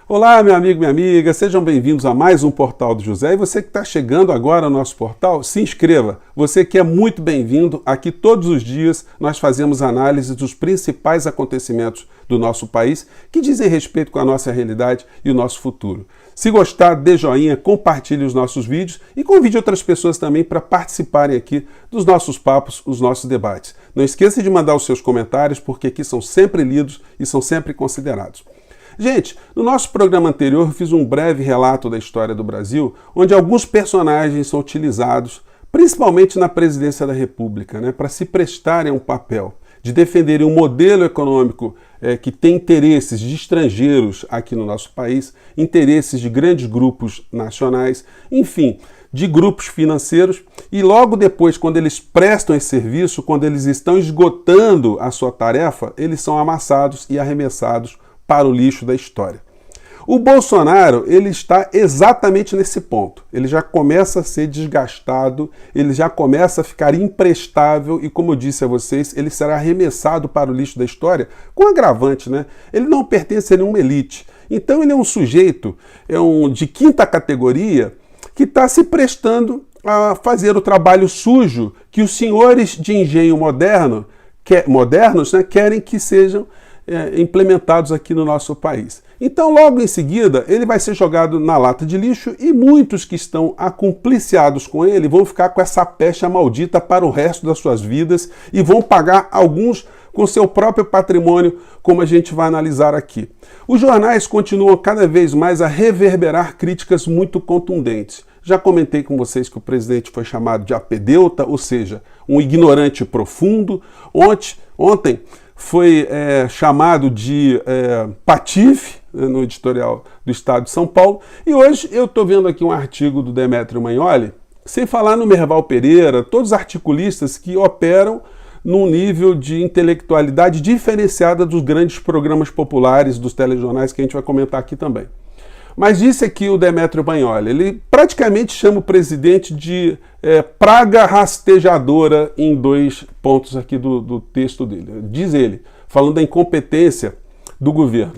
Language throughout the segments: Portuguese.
Olá, meu amigo, minha amiga, sejam bem-vindos a mais um Portal do José. E você que está chegando agora ao nosso portal, se inscreva. Você que é muito bem-vindo. Aqui todos os dias nós fazemos análise dos principais acontecimentos do nosso país que dizem respeito com a nossa realidade e o nosso futuro. Se gostar, dê joinha, compartilhe os nossos vídeos e convide outras pessoas também para participarem aqui dos nossos papos, os nossos debates. Não esqueça de mandar os seus comentários, porque aqui são sempre lidos e são sempre considerados. Gente, no nosso programa anterior eu fiz um breve relato da história do Brasil, onde alguns personagens são utilizados, principalmente na presidência da República, para se prestarem a um papel de defenderem um modelo econômico que tem interesses de estrangeiros aqui no nosso país, interesses de grandes grupos nacionais, enfim, de grupos financeiros, e logo depois, quando eles prestam esse serviço, quando eles estão esgotando a sua tarefa, eles são amassados e arremessados para o lixo da história. O Bolsonaro, ele está exatamente nesse ponto. Ele já começa a ser desgastado, ele já começa a ficar imprestável e, como eu disse a vocês, ele será arremessado para o lixo da história com agravante, Ele não pertence a nenhuma elite. Então ele é um sujeito de quinta categoria que está se prestando a fazer o trabalho sujo que os senhores de engenho modernos querem que sejam implementados aqui no nosso país. Então, logo em seguida, ele vai ser jogado na lata de lixo e muitos que estão acumpliciados com ele vão ficar com essa pecha maldita para o resto das suas vidas e vão pagar alguns com seu próprio patrimônio, como a gente vai analisar aqui. Os jornais continuam cada vez mais a reverberar críticas muito contundentes. Já comentei com vocês que o presidente foi chamado de apedeuta, ou seja, um ignorante profundo. Ontem foi chamado de patife no editorial do Estado de São Paulo. E hoje eu estou vendo aqui um artigo do Demetrio Magnoli, sem falar no Merval Pereira, todos os articulistas que operam num nível de intelectualidade diferenciada dos grandes programas populares, dos telejornais que a gente vai comentar aqui também. Mas disse aqui o Demetrio Magnoli, ele praticamente chama o presidente de praga rastejadora em 2 pontos aqui do texto dele. Diz ele, falando da incompetência do governo.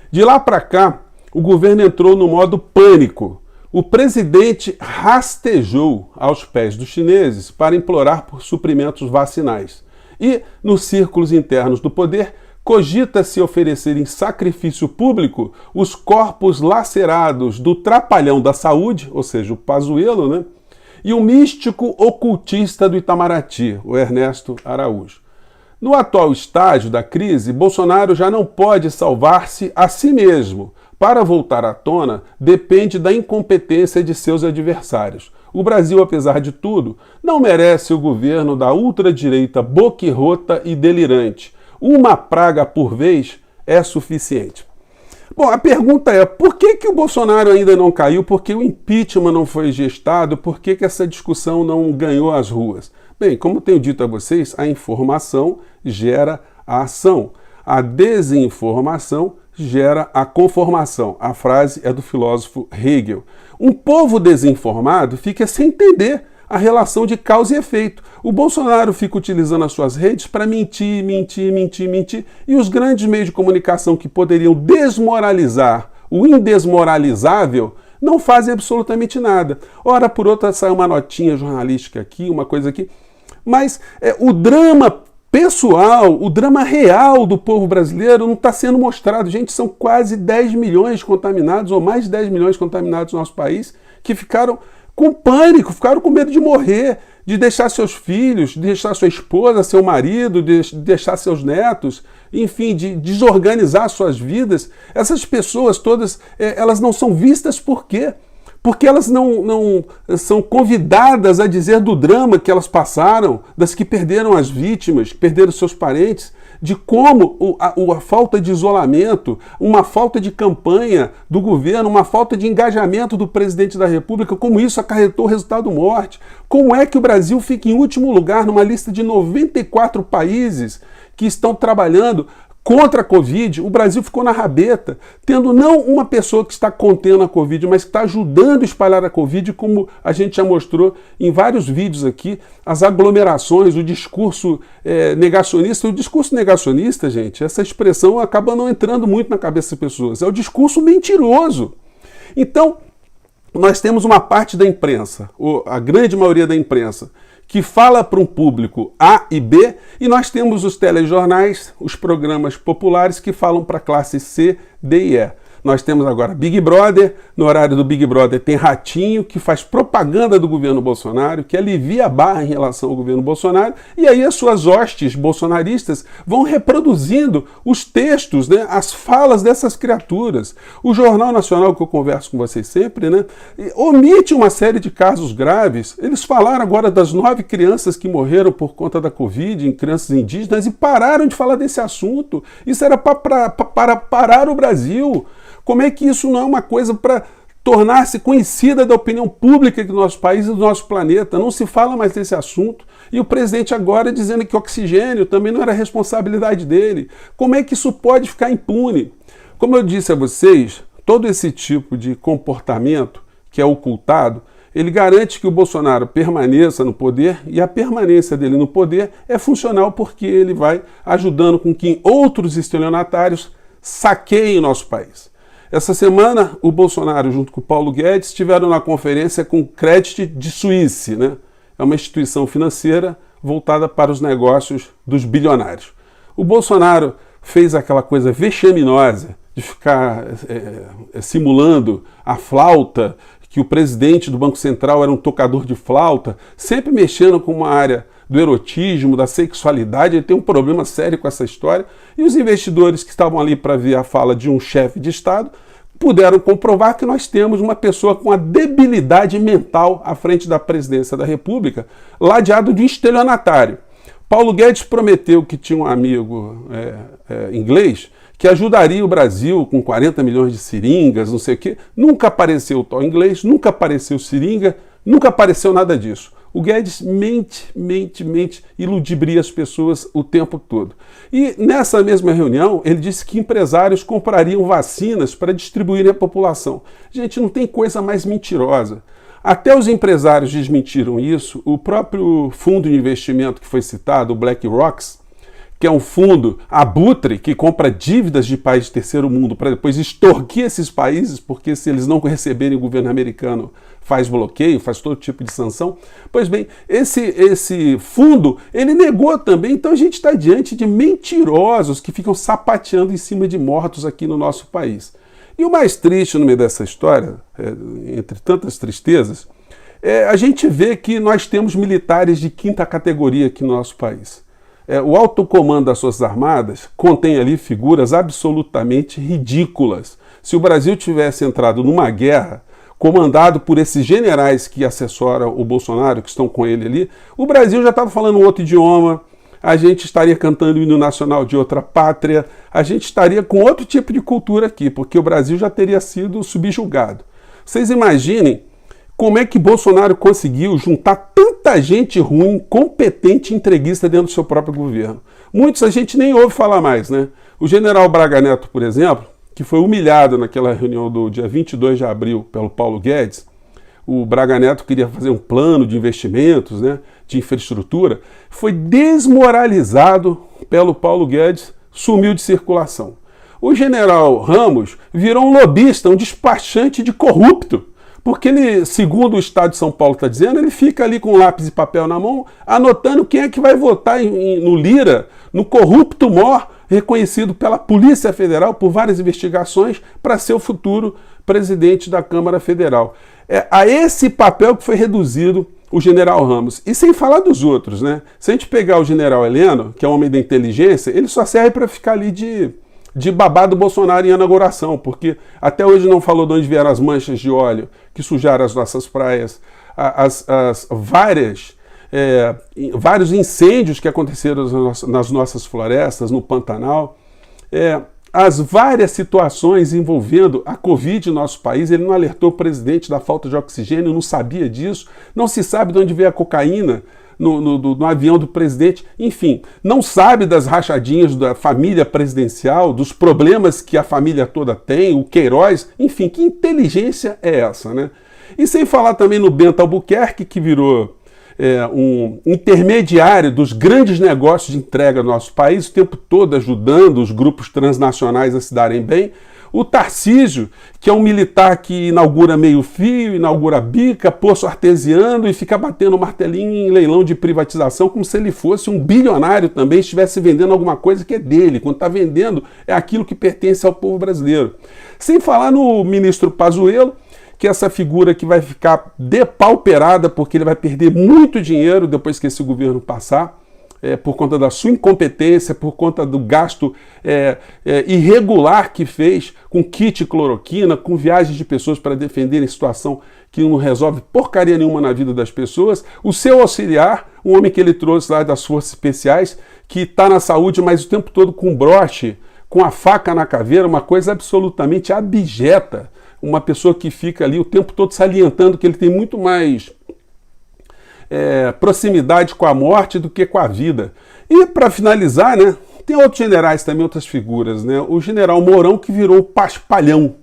De lá para cá, o governo entrou no modo pânico. O presidente rastejou aos pés dos chineses para implorar por suprimentos vacinais. E, nos círculos internos do poder, cogita-se oferecer em sacrifício público os corpos lacerados do trapalhão da saúde, ou seja, o Pazuello, e o místico ocultista do Itamaraty, o Ernesto Araújo. No atual estágio da crise, Bolsonaro já não pode salvar-se a si mesmo. Para voltar à tona, depende da incompetência de seus adversários. O Brasil, apesar de tudo, não merece o governo da ultradireita boquirrota e delirante. Uma praga por vez é suficiente. Bom, a pergunta é, por que o Bolsonaro ainda não caiu? Por que o impeachment não foi gestado? Por que essa discussão não ganhou as ruas? Bem, como tenho dito a vocês, a informação gera a ação. A desinformação gera a conformação. A frase é do filósofo Hegel. Um povo desinformado fica sem entender a relação de causa e efeito. O Bolsonaro fica utilizando as suas redes para mentir, e os grandes meios de comunicação que poderiam desmoralizar o indesmoralizável não fazem absolutamente nada. Ora por outra sai uma notinha jornalística aqui, uma coisa aqui, mas o drama pessoal, o drama real do povo brasileiro não está sendo mostrado. Gente, são quase 10 milhões contaminados, ou mais de 10 milhões contaminados no nosso país, que ficaram com pânico, ficaram com medo de morrer, de deixar seus filhos, de deixar sua esposa, seu marido, de deixar seus netos, enfim, de desorganizar suas vidas. Essas pessoas todas, elas não são vistas por quê? Porque elas não são convidadas a dizer do drama que elas passaram, das que perderam as vítimas, que perderam seus parentes, de como a falta de isolamento, uma falta de campanha do governo, uma falta de engajamento do presidente da República, como isso acarretou o resultado morte. Como é que o Brasil fica em último lugar numa lista de 94 países que estão trabalhando contra a Covid, o Brasil ficou na rabeta, tendo não uma pessoa que está contendo a Covid, mas que está ajudando a espalhar a Covid, como a gente já mostrou em vários vídeos aqui, as aglomerações, o discurso negacionista. O discurso negacionista, gente, essa expressão acaba não entrando muito na cabeça das pessoas, é o discurso mentiroso. Então, nós temos uma parte da imprensa, a grande maioria da imprensa, que fala para um público A e B, e nós temos os telejornais, os programas populares que falam para a classe C, D e E. Nós temos agora Big Brother, no horário do Big Brother tem Ratinho, que faz propaganda do governo Bolsonaro, que alivia a barra em relação ao governo Bolsonaro, e aí as suas hostes bolsonaristas vão reproduzindo os textos, né, as falas dessas criaturas. O Jornal Nacional, que eu converso com vocês sempre, né, omite uma série de casos graves. Eles falaram agora das 9 crianças que morreram por conta da Covid, em crianças indígenas, e pararam de falar desse assunto. Isso era para parar o Brasil. Como é que isso não é uma coisa para tornar-se conhecida da opinião pública do nosso país e do nosso planeta? Não se fala mais desse assunto. E o presidente agora dizendo que oxigênio também não era responsabilidade dele. Como é que isso pode ficar impune? Como eu disse a vocês, todo esse tipo de comportamento que é ocultado, ele garante que o Bolsonaro permaneça no poder, e a permanência dele no poder é funcional porque ele vai ajudando com que outros estelionatários saqueiem o nosso país. Essa semana, o Bolsonaro, junto com o Paulo Guedes, estiveram na conferência com o Credit Suisse, né? É uma instituição financeira voltada para os negócios dos bilionários. O Bolsonaro fez aquela coisa vexaminosa de ficar simulando a flauta, que o presidente do Banco Central era um tocador de flauta, sempre mexendo com uma área do erotismo, da sexualidade. Ele tem um problema sério com essa história, e os investidores que estavam ali para ver a fala de um chefe de Estado puderam comprovar que nós temos uma pessoa com a debilidade mental à frente da presidência da República, ladeado de um estelionatário. Paulo Guedes prometeu que tinha um amigo inglês que ajudaria o Brasil com 40 milhões de seringas, não sei o quê. Nunca apareceu o tal inglês, nunca apareceu seringa, nunca apareceu nada disso. O Guedes mente e ludibria as pessoas o tempo todo. E nessa mesma reunião, ele disse que empresários comprariam vacinas para distribuírem à população. Gente, não tem coisa mais mentirosa. Até os empresários desmentiram isso. O próprio fundo de investimento que foi citado, o BlackRock, que é um fundo abutre que compra dívidas de países de terceiro mundo para depois extorquir esses países, porque se eles não receberem o governo americano faz bloqueio, faz todo tipo de sanção. Pois bem, esse fundo, ele negou também. Então a gente está diante de mentirosos que ficam sapateando em cima de mortos aqui no nosso país. E o mais triste no meio dessa história, entre tantas tristezas, a gente vê que nós temos militares de 5ª categoria aqui no nosso país. O alto comando das Forças Armadas contém ali figuras absolutamente ridículas. Se o Brasil tivesse entrado numa guerra comandado por esses generais que assessoram o Bolsonaro, que estão com ele ali, o Brasil já estava falando um outro idioma, a gente estaria cantando o hino nacional de outra pátria, a gente estaria com outro tipo de cultura aqui, porque o Brasil já teria sido subjugado. Vocês imaginem como é que Bolsonaro conseguiu juntar tanta gente ruim, competente e entreguista dentro do seu próprio governo. Muitos a gente nem ouve falar mais, né? O general Braga Neto, por exemplo, que foi humilhado naquela reunião do dia 22 de abril pelo Paulo Guedes. O Braga Neto queria fazer um plano de investimentos, né, de infraestrutura, foi desmoralizado pelo Paulo Guedes, sumiu de circulação. O general Ramos virou um lobista, um despachante de corrupto, porque ele, segundo o Estado de São Paulo está dizendo, ele fica ali com lápis e papel na mão, anotando quem é que vai votar no Lira, no corrupto mor, reconhecido pela Polícia Federal por várias investigações, para ser o futuro presidente da Câmara Federal. É a esse papel que foi reduzido o general Ramos. E sem falar dos outros, né? Se a gente pegar o general Heleno, que é um homem da inteligência, ele só serve para ficar ali de babá do Bolsonaro em inauguração, porque até hoje não falou de onde vieram as manchas de óleo que sujaram as nossas praias, vários incêndios que aconteceram nas nossas florestas, no Pantanal, as várias situações envolvendo a Covid no nosso país. Ele não alertou o presidente da falta de oxigênio, não sabia disso, não se sabe de onde veio a cocaína no avião do presidente, enfim, não sabe das rachadinhas da família presidencial, dos problemas que a família toda tem, o Queiroz, enfim, que inteligência é essa, né? E sem falar também no Bento Albuquerque, que virou um intermediário dos grandes negócios de entrega do nosso país, o tempo todo ajudando os grupos transnacionais a se darem bem. O Tarcísio, que é um militar que inaugura meio-fio, inaugura bica, poço artesiano e fica batendo martelinho em leilão de privatização como se ele fosse um bilionário também, estivesse vendendo alguma coisa que é dele. Quando está vendendo, é aquilo que pertence ao povo brasileiro. Sem falar no ministro Pazuello, que é essa figura que vai ficar depauperada porque ele vai perder muito dinheiro depois que esse governo passar, por conta da sua incompetência, por conta do gasto irregular que fez com kit cloroquina, com viagens de pessoas para defenderem situação que não resolve porcaria nenhuma na vida das pessoas. O seu auxiliar, um homem que ele trouxe lá das Forças Especiais, que está na saúde, mas o tempo todo com broche, com a faca na caveira, uma coisa absolutamente abjeta. Uma pessoa que fica ali o tempo todo salientando que ele tem muito mais proximidade com a morte do que com a vida. E para finalizar, né, tem outros generais também, outras figuras, né? O general Mourão, que virou o paspalhão,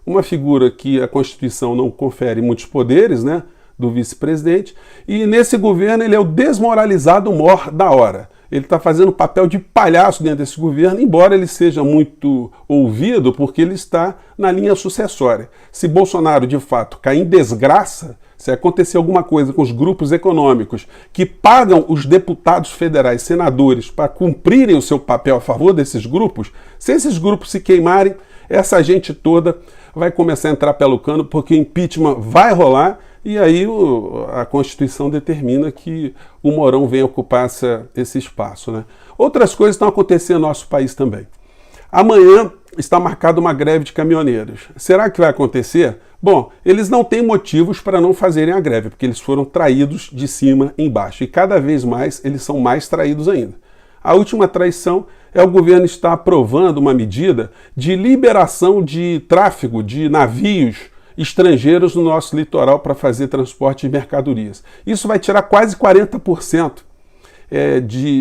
uma figura que a Constituição não confere muitos poderes, né, do vice-presidente, e nesse governo ele é o desmoralizado mor da hora. Ele está fazendo papel de palhaço dentro desse governo, embora ele seja muito ouvido, porque ele está na linha sucessória. Se Bolsonaro, de fato, cair em desgraça, se acontecer alguma coisa com os grupos econômicos que pagam os deputados federais, senadores, para cumprirem o seu papel a favor desses grupos, se esses grupos se queimarem, essa gente toda vai começar a entrar pelo cano, porque o impeachment vai rolar, e aí a Constituição determina que o Mourão venha ocupar esse espaço, né? Outras coisas estão acontecendo no nosso país também. Amanhã está marcada uma greve de caminhoneiros. Será que vai acontecer? Bom, eles não têm motivos para não fazerem a greve, porque eles foram traídos de cima embaixo. E cada vez mais eles são mais traídos ainda. A última traição é o governo estar aprovando uma medida de liberação de tráfego de navios estrangeiros no nosso litoral para fazer transporte de mercadorias. Isso vai tirar quase 40%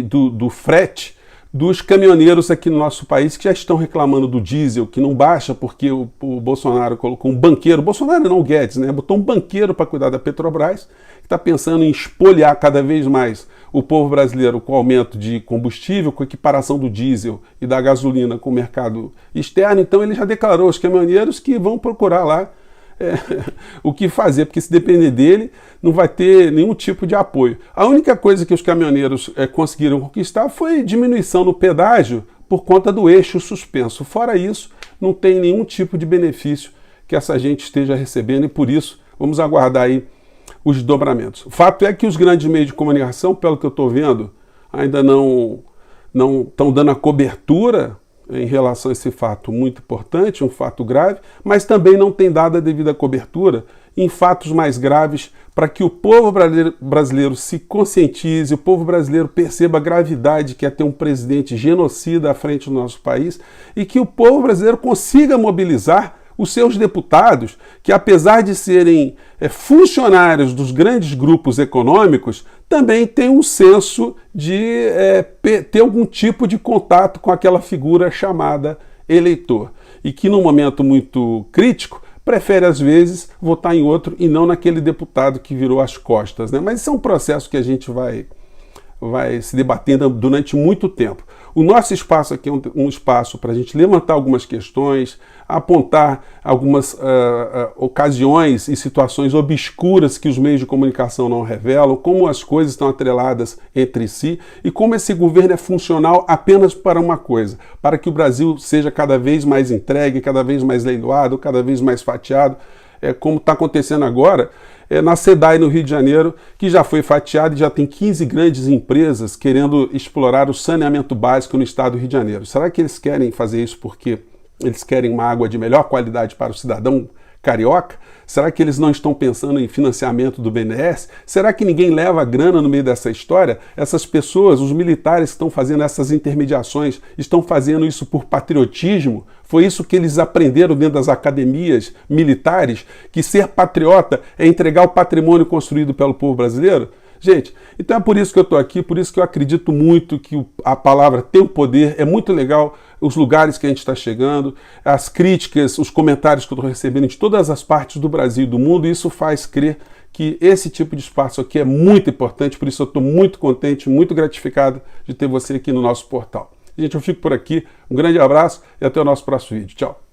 do frete dos caminhoneiros aqui no nosso país, que já estão reclamando do diesel, que não baixa porque o Bolsonaro colocou um banqueiro, Bolsonaro não, o Guedes, né? Botou um banqueiro para cuidar da Petrobras, que está pensando em espoliar cada vez mais o povo brasileiro com o aumento de combustível, com a equiparação do diesel e da gasolina com o mercado externo. Então ele já declarou aos caminhoneiros que vão procurar lá o que fazer, porque se depender dele, não vai ter nenhum tipo de apoio. A única coisa que os caminhoneiros conseguiram conquistar foi diminuição no pedágio por conta do eixo suspenso. Fora isso, não tem nenhum tipo de benefício que essa gente esteja recebendo e por isso vamos aguardar aí os desdobramentos. O fato é que os grandes meios de comunicação, pelo que eu estou vendo, ainda não estão dando a cobertura em relação a esse fato muito importante, um fato grave, mas também não tem dado a devida cobertura em fatos mais graves para que o povo brasileiro se conscientize, o povo brasileiro perceba a gravidade que é ter um presidente genocida à frente do nosso país e que o povo brasileiro consiga mobilizar os seus deputados, que apesar de serem funcionários dos grandes grupos econômicos, também têm um senso de ter algum tipo de contato com aquela figura chamada eleitor. E que num momento muito crítico, prefere às vezes votar em outro e não naquele deputado que virou as costas, né? Mas isso é um processo que a gente vai se debatendo durante muito tempo. O nosso espaço aqui é um espaço para a gente levantar algumas questões, apontar algumas ocasiões e situações obscuras que os meios de comunicação não revelam, como as coisas estão atreladas entre si e como esse governo é funcional apenas para uma coisa, para que o Brasil seja cada vez mais entregue, cada vez mais leiloado, cada vez mais fatiado, como está acontecendo agora na SEDAI no Rio de Janeiro, que já foi fatiado e já tem 15 grandes empresas querendo explorar o saneamento básico no estado do Rio de Janeiro. Será que eles querem fazer isso porque eles querem uma água de melhor qualidade para o cidadão carioca? Será que eles não estão pensando em financiamento do BNDES? Será que ninguém leva a grana no meio dessa história? Essas pessoas, os militares que estão fazendo essas intermediações, estão fazendo isso por patriotismo? Foi isso que eles aprenderam dentro das academias militares? Que ser patriota é entregar o patrimônio construído pelo povo brasileiro? Gente, então é por isso que eu estou aqui, por isso que eu acredito muito que a palavra tem o poder, é muito legal os lugares que a gente está chegando, as críticas, os comentários que eu estou recebendo de todas as partes do Brasil e do mundo, e isso faz crer que esse tipo de espaço aqui é muito importante, por isso eu estou muito contente, muito gratificado de ter você aqui no nosso portal. Gente, eu fico por aqui, um grande abraço e até o nosso próximo vídeo. Tchau!